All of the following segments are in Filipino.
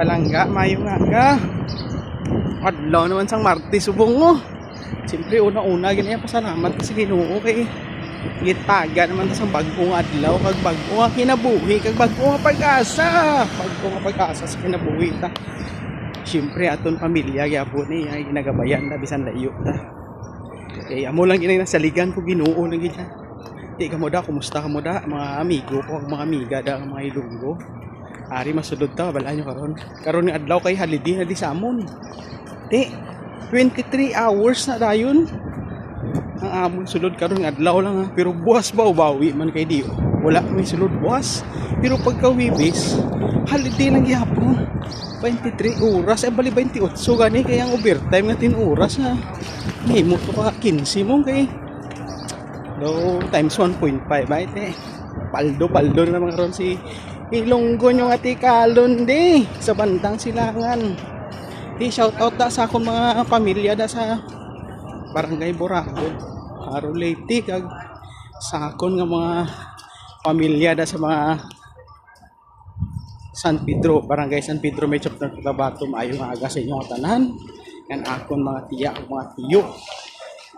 palangga, mayong nga. Adlaw naman sang Martes subong mo. Siyempre una-una ganyan pasalamat kasi Ginoo kay gitaga naman ta sa bag-ong adlaw kag bag-o nga kinabuhi kag bag-o nga pag-asa. Bag-o nga pag-asa sa kinabuhi ta. Siyempre aton pamilya gyapon ni ay ginagabayan na bisan layo ta. Kay amo lang ginay nasaligan ko Ginoo lang gid. Di ka mo da, kumusta ka mo da mga amigo ko, mga amiga da, mga ilunggo. Ari masudod ta bala nyo karon. Karon nga adlaw kay holiday na di sa amon. Di 23 hours na dayon. Ang amon sulod karon nga adlaw lang ha. Pero buwas ba ubawi man kay di. Wala may sulod buwas. Pero pagka Wibis, holiday lang gyapon. 23 oras ay bali 28 gani kay ang overtime nga 10 oras na. Himo to ka 15 mo kay. Do times 1.5 ba ite. Paldo na naman karon si Ilonggo nyo nga tikalon di sa bandang Silangan. Di shout out da sa akong mga pamilya da sa Barangay Boracay. Haro Leyte kag sa akon nga mga pamilya da sa mga San Pedro, Barangay San Pedro Metro ng Cotabato. Maayo nga aga sa inyo nga tanan. Yan akon mga tiya, mga tiyo.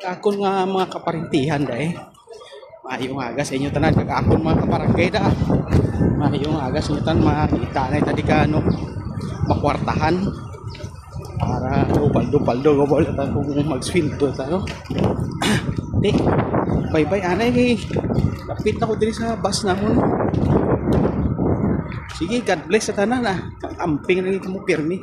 Akon nga mga kaparintihan da maayo nga aga sa inyo tanan kag akon mga kabarangay da. Maayo nga aga sa inyo tanan makita na tadi ka no makwartahan para paldo gobol ta kung mag-sweldo ta no. Di bye anay lapit na ko diri sa bus namon. Sige, God bless sa tanan amping na mo pirmi.